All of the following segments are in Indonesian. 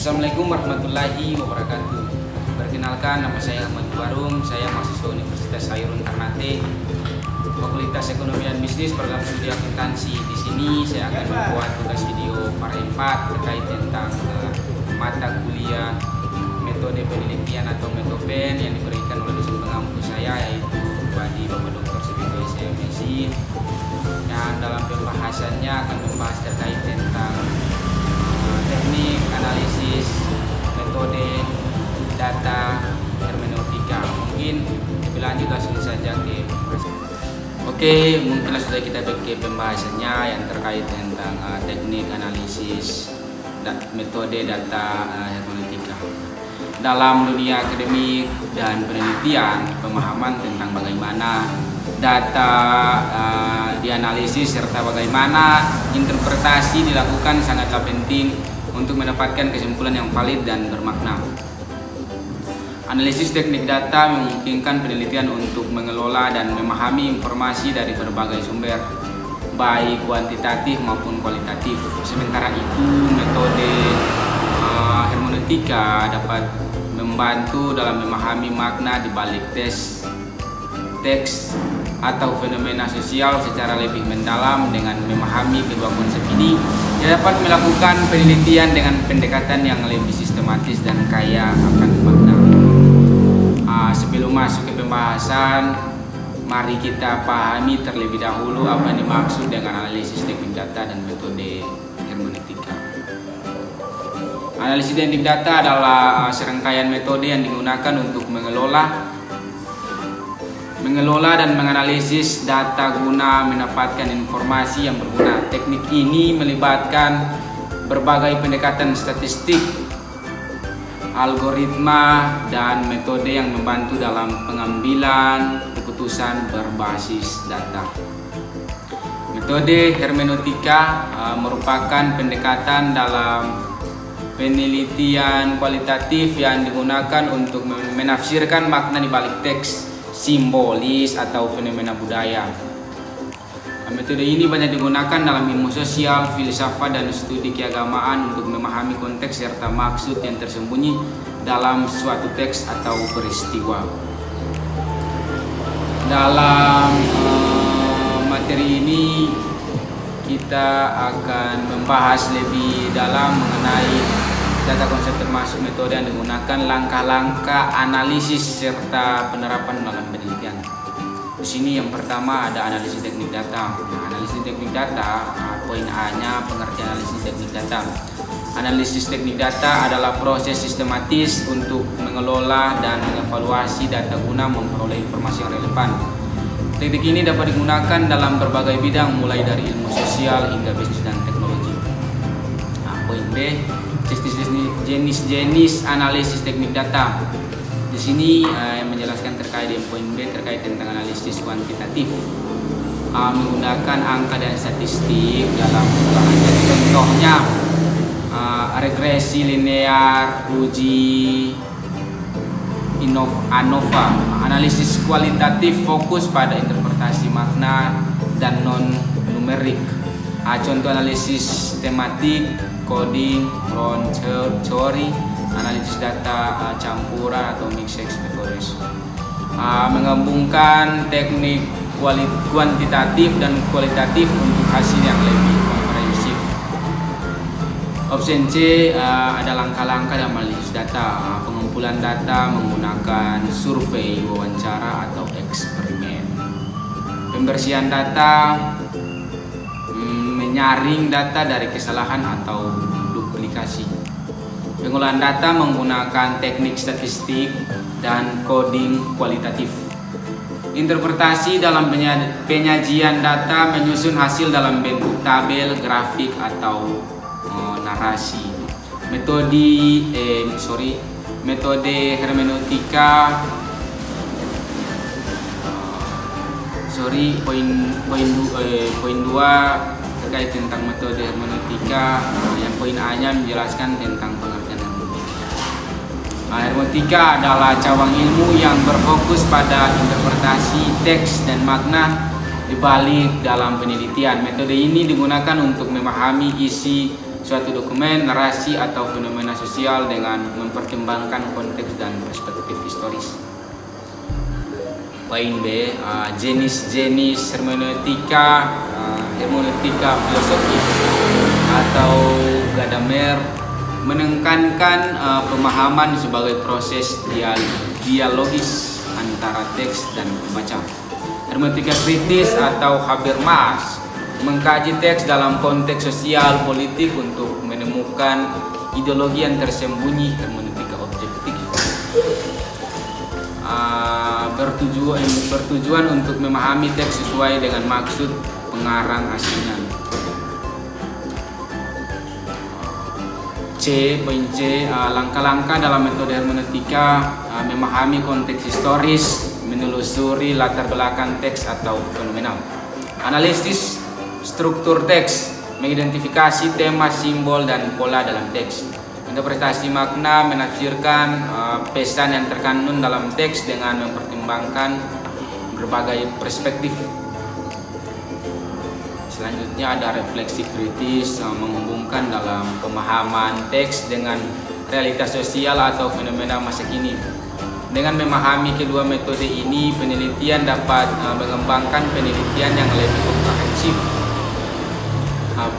Assalamualaikum warahmatullahi wabarakatuh. Perkenalkan, nama saya Ahmad Warung. Saya mahasiswa Universitas Hairun Ternate, Fakultas Ekonomi dan Bisnis, program studi akuntansi. Di sini saya akan membuat tugas video part 4 terkait tentang mata kuliah metode penelitian atau metopen yang diberikan oleh dosen pengampu saya, yaitu Bapak Dr. Sibito SMSI. Dan dalam pembahasannya akan membahas terkait tentang teknik, analisis, metode, data, hermeneutika. Mungkin lebih lanjut langsung saja ke mungkin langsung saja kita ke pembahasannya yang terkait tentang teknik, analisis, metode, data, hermeneutika. Dalam dunia akademik dan penelitian, pemahaman tentang bagaimana data dianalisis serta bagaimana interpretasi dilakukan sangatlah penting untuk mendapatkan kesimpulan yang valid dan bermakna. Analisis teknik data memungkinkan penelitian untuk mengelola dan memahami informasi dari berbagai sumber, baik kuantitatif maupun kualitatif. Sementara itu, metode hermeneutika dapat membantu dalam memahami makna di balik teks atau fenomena sosial secara lebih mendalam. Dengan memahami kedua konsep ini, ia dapat melakukan penelitian dengan pendekatan yang lebih sistematis dan kaya akan makna. Sebelum masuk ke pembahasan, mari kita pahami terlebih dahulu apa yang dimaksud dengan analisis teknik data dan metode hermeneutika. Analisis teknik data adalah serangkaian metode yang digunakan untuk mengelola dan menganalisis data guna mendapatkan informasi yang berguna. Teknik ini melibatkan berbagai pendekatan statistik, algoritma, dan metode yang membantu dalam pengambilan keputusan berbasis data. Metode hermeneutika merupakan pendekatan dalam penelitian kualitatif yang digunakan untuk menafsirkan makna di balik teks, simbolis, atau fenomena budaya. Metode ini banyak digunakan dalam ilmu sosial, filsafat, dan studi keagamaan untuk memahami konteks serta maksud yang tersembunyi dalam suatu teks atau peristiwa. Dalam materi ini kita akan membahas lebih dalam mengenai data konsep termasuk metode yang digunakan, langkah-langkah analisis serta penerapan dalam penelitian. Di sini yang pertama ada analisis teknik data. Analisis teknik data, poin A-nya pengertian analisis teknik data. Analisis teknik data adalah proses sistematis untuk mengelola dan mengevaluasi data guna memperoleh informasi yang relevan. Teknik ini dapat digunakan dalam berbagai bidang, mulai dari ilmu sosial hingga bisnis dan teknologi. Poin B, jenis-jenis analisis teknik data. Di sini yang menjelaskan terkait dengan poin B terkait tentang analisis kuantitatif, menggunakan angka dan statistik dalam pembahasan. Contohnya regresi linear, uji ANOVA. Analisis kualitatif fokus pada interpretasi makna dan non-numerik. Contoh analisis tematik, coding, ground theory, analisis data campuran atau mixed methods. Menggabungkan teknik kuantitatif dan kualitatif untuk hasil yang lebih komprehensif. Option C ada langkah-langkah dalam analisis data. Pengumpulan data menggunakan survei, wawancara, atau eksperimen. Pembersihan data, menyaring data dari kesalahan atau duplikasi. Pengolahan data menggunakan teknik statistik dan coding kualitatif. Interpretasi dalam penyajian data, menyusun hasil dalam bentuk tabel, grafik, atau narasi. Metode hermeneutika. Poin 2 terkait tentang metode hermeneutika. Yang poin A-nya menjelaskan tentang pengertian hermeneutika. Hermeneutika adalah cabang ilmu yang berfokus pada interpretasi teks dan makna dibalik dalam penelitian. Metode ini digunakan untuk memahami isi suatu dokumen, narasi atau fenomena sosial dengan mempertimbangkan konteks dan perspektif historis. Poin B, jenis-jenis hermeneutika filosofis atau Gadamer menekankan pemahaman sebagai proses dialogis antara teks dan pembaca. Hermeneutika kritis atau Habermas mengkaji teks dalam konteks sosial politik untuk menemukan ideologi yang tersembunyi. Hermeneutika objektif bertujuan untuk memahami teks sesuai dengan maksud pengarang aslinya. Poin C, langkah-langkah dalam metode hermeneutika memahami konteks historis, menelusuri latar belakang teks atau fenomena. Analisis struktur teks, mengidentifikasi tema, simbol, dan pola dalam teks. Interpretasi makna, menafsirkan pesan yang terkandung dalam teks dengan mempertimbangkan berbagai perspektif. Selanjutnya ada refleksi kritis, menghubungkan dalam pemahaman teks dengan realitas sosial atau fenomena masa kini. Dengan memahami kedua metode ini, penelitian dapat mengembangkan penelitian yang lebih komprehensif,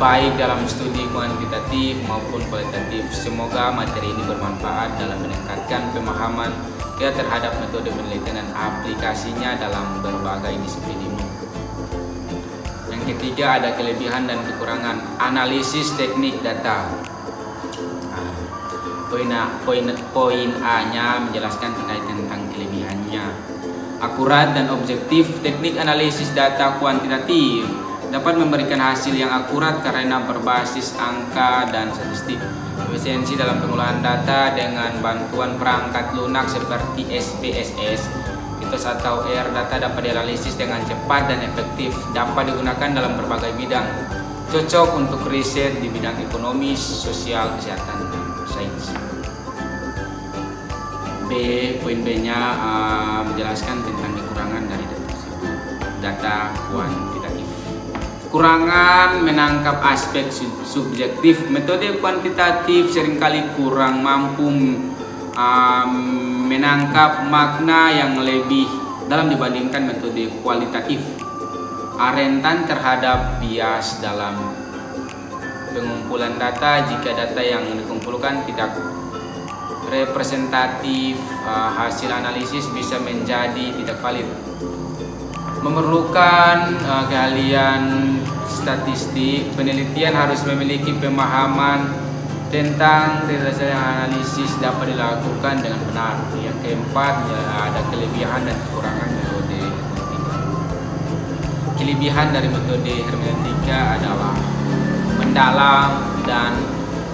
baik dalam studi kuantitatif maupun kualitatif. Semoga materi ini bermanfaat dalam meningkatkan pemahaman kita terhadap metode penelitian dan aplikasinya dalam berbagai disiplin ilmu. Yang ketiga ada kelebihan dan kekurangan analisis teknik data. Poin A-nya menjelaskan terkait tentang kelebihannya. Akurat dan objektif, teknik analisis data kuantitatif dapat memberikan hasil yang akurat karena berbasis angka dan statistik. Efisiensi dalam pengolahan data dengan bantuan perangkat lunak seperti SPSS, mitos atau R, data dapat dianalisis dengan cepat dan efektif, dapat digunakan dalam berbagai bidang, cocok untuk riset di bidang ekonomi, sosial, kesehatan, dan sains. Poin B-nya menjelaskan tentang kekurangan dari data kuantitatif. Kekurangan menangkap aspek subjektif. Metode kuantitatif seringkali kurang mampu menangkap makna yang lebih dalam dibandingkan metode kualitatif. Rentan terhadap bias dalam pengumpulan data jika data yang dikumpulkan tidak representatif, hasil analisis bisa menjadi tidak valid. Memerlukan keahlian statistik, penelitian harus memiliki pemahaman tentang realisasi analisis dapat dilakukan dengan benar. Yang keempat, ada kelebihan dan kekurangan metode hermeneutika. Kelebihan dari metode hermeneutika adalah mendalam dan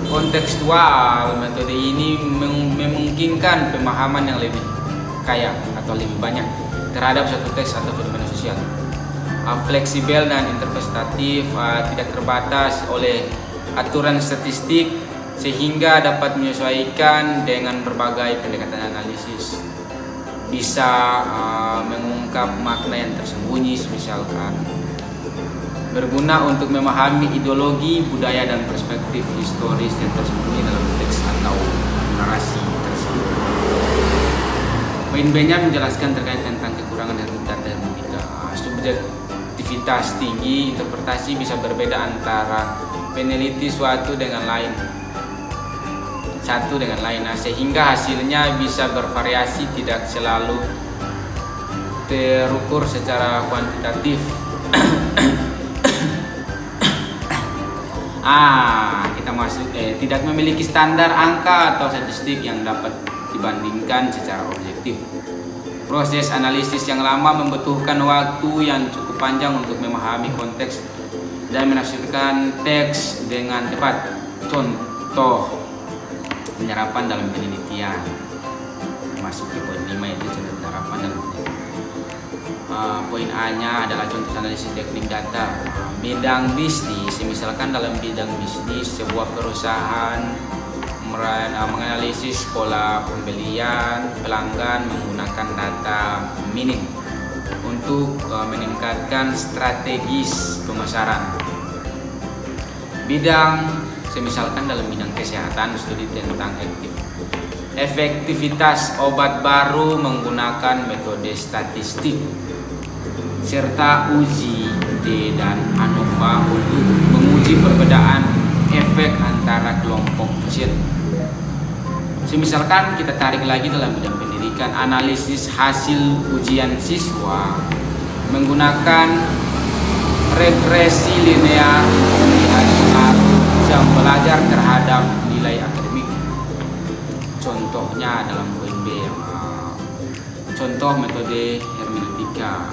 kontekstual. Metode ini memungkinkan pemahaman yang lebih kaya atau lebih banyak terhadap suatu teks atau fenomena sosial. Fleksibel dan interpretatif, tidak terbatas oleh aturan statistik sehingga dapat menyesuaikan dengan berbagai pendekatan analisis. Bisa mengungkap makna yang tersembunyi, misalkan berguna untuk memahami ideologi, budaya, dan perspektif historis yang tersembunyi dalam teks atau narasi tersebut. Poin B-nya menjelaskan terkait tentang kekurangan dari data hermeneutika. Subjektivitas tinggi, interpretasi bisa berbeda antara peneliti satu dengan lain, sehingga hasilnya bisa bervariasi, tidak selalu terukur secara kuantitatif. Kita masuk tidak memiliki standar angka atau statistik yang dapat dibandingkan secara objektif. Proses analisis yang lama membutuhkan waktu yang cukup panjang untuk memahami konteks dan menafsirkan teks dengan tepat. Contoh penyerapan dalam penelitian, masuk ke poin 5 yaitu contoh penyerapan dalam penelitian. Poin A-nya adalah contoh analisis teknik data. Bidang bisnis, misalkan dalam bidang bisnis sebuah perusahaan menganalisis pola pembelian pelanggan menggunakan data minim untuk meningkatkan strategis pemasaran. Bidang Misalkan dalam bidang kesehatan, studi tentang efektivitas obat baru menggunakan metode statistik serta uji D dan ANOVA untuk menguji perbedaan efek antara kelompok pasien. Misalkan kita tarik lagi dalam bidang pendidikan, analisis hasil ujian siswa menggunakan regresi linear melihat pengaruh jam belajar terhadap nilai akademik. Contohnya dalam UNB, contoh metode hermeneutika,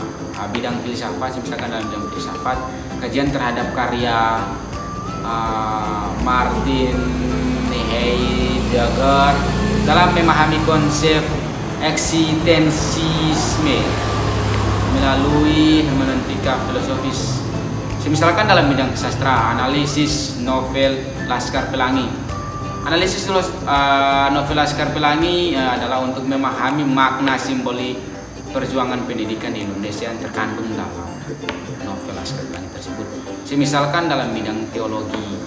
bidang filsafat. Misalkan dalam bidang filsafat, kajian terhadap karya Martin Heidegger dalam memahami konsep eksistensisme melalui hermeneutika filosofis. Misalkan dalam bidang sastra, analisis novel Laskar Pelangi. Analisis novel Laskar Pelangi adalah untuk memahami makna simbolik perjuangan pendidikan di Indonesia yang terkandung dalam novel Laskar Pelangi tersebut. Misalkan dalam bidang teologi,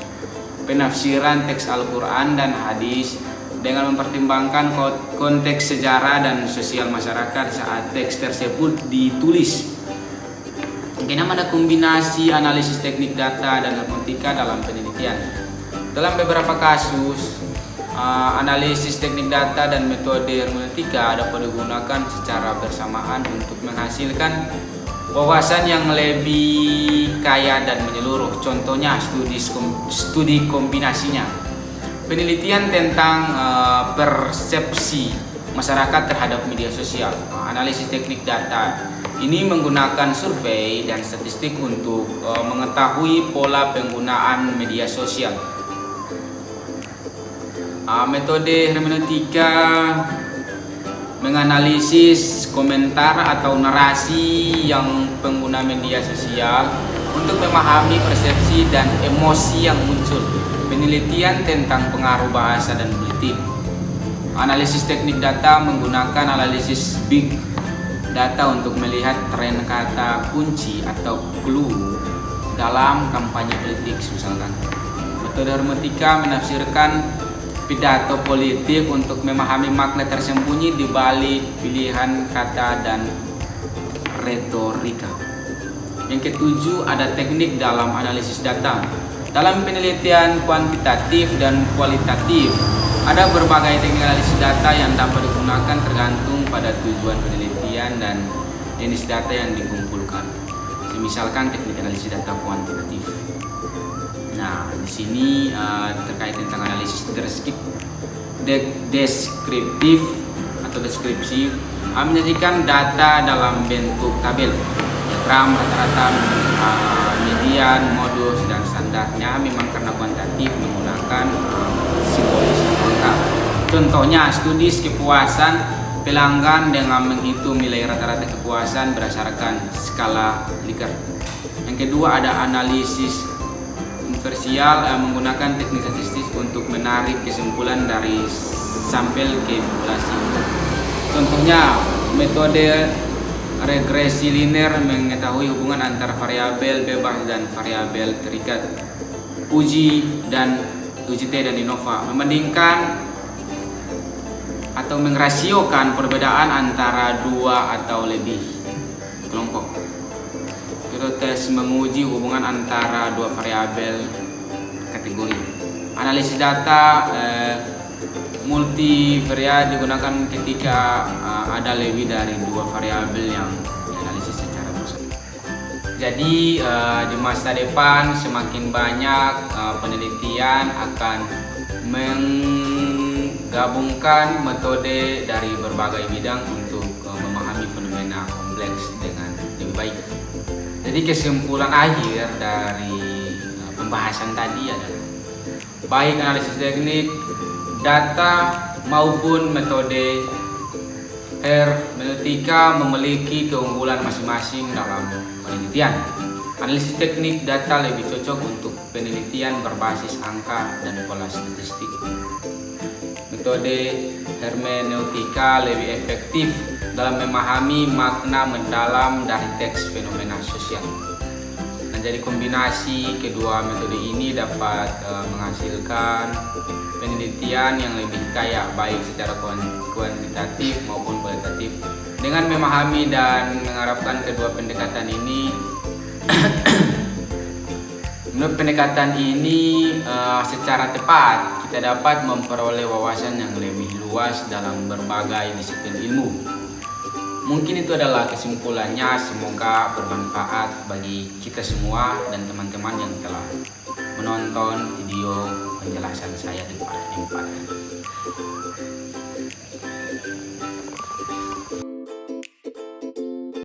penafsiran teks Al-Quran dan hadis dengan mempertimbangkan konteks sejarah dan sosial masyarakat saat teks tersebut ditulis. Bagaimana kombinasi analisis teknik data dan hermeneutika dalam penelitian? Dalam beberapa kasus, analisis teknik data dan metode hermeneutika dapat digunakan secara bersamaan untuk menghasilkan wawasan yang lebih kaya dan menyeluruh. Contohnya studi kombinasinya, penelitian tentang persepsi masyarakat terhadap media sosial. Analisis teknik data ini menggunakan survei dan statistik untuk mengetahui pola penggunaan media sosial. Metode hermeneutika menganalisis komentar atau narasi yang pengguna media sosial untuk memahami persepsi dan emosi yang muncul. Penelitian tentang pengaruh bahasa dan politik. Analisis teknik data menggunakan analisis big data untuk melihat tren kata kunci atau clue dalam kampanye politik. Misalkan metode hermeneutika menafsirkan pidato politik untuk memahami makna tersembunyi di balik pilihan kata dan retorika. Yang ketujuh, ada teknik dalam analisis data. Dalam penelitian kuantitatif dan kualitatif, ada berbagai teknik analisis data yang dapat digunakan tergantung pada tujuan penelitian dan jenis data yang dikumpulkan. Misalkan teknik analisis data kuantitatif. Nah, di sini terkait tentang analisis deskriptif atau deskripsi, menyajikan data dalam bentuk tabel, diagram, rata-rata, median, modus, dan standarnya. Memang karena kuantitatif menggunakan simbolis angka. Contohnya studi kepuasan pelanggan dengan menghitung nilai rata-rata kepuasan berdasarkan skala Likert. Yang kedua, ada analisis inversial menggunakan teknik statistik untuk menarik kesimpulan dari sampel populasi. Contohnya metode regresi linear mengetahui hubungan antara variabel bebas dan variabel terikat. Uji T dan ANOVA membandingkan atau mengrasiokan perbedaan antara dua atau lebih kelompok. Tes menguji hubungan antara dua variabel kategori. Analisis data multivariat digunakan ketika ada lebih dari dua variabel yang dianalisis secara bersama. Jadi di masa depan semakin banyak penelitian akan menggabungkan metode dari berbagai bidang untuk memahami fenomena kompleks dengan lebih baik. Jadi kesimpulan akhir dari pembahasan tadi adalah baik analisis teknik data maupun metode hermeneutika memiliki keunggulan masing-masing dalam penelitian. Analisis teknik data lebih cocok untuk penelitian berbasis angka dan pola statistik. Metode hermeneutika lebih efektif dalam memahami makna mendalam dari teks fenomena sosial. Dan Jadi kombinasi kedua metode ini dapat menghasilkan penelitian yang lebih kaya baik secara kuantitatif maupun kualitatif. Dengan memahami dan mengharapkan kedua pendekatan ini menurut pendekatan ini secara tepat kita dapat memperoleh wawasan yang lebih luas dalam berbagai disiplin ilmu. Mungkin itu adalah kesimpulannya, semoga bermanfaat bagi kita semua dan teman-teman yang telah menonton video penjelasan saya di part 4.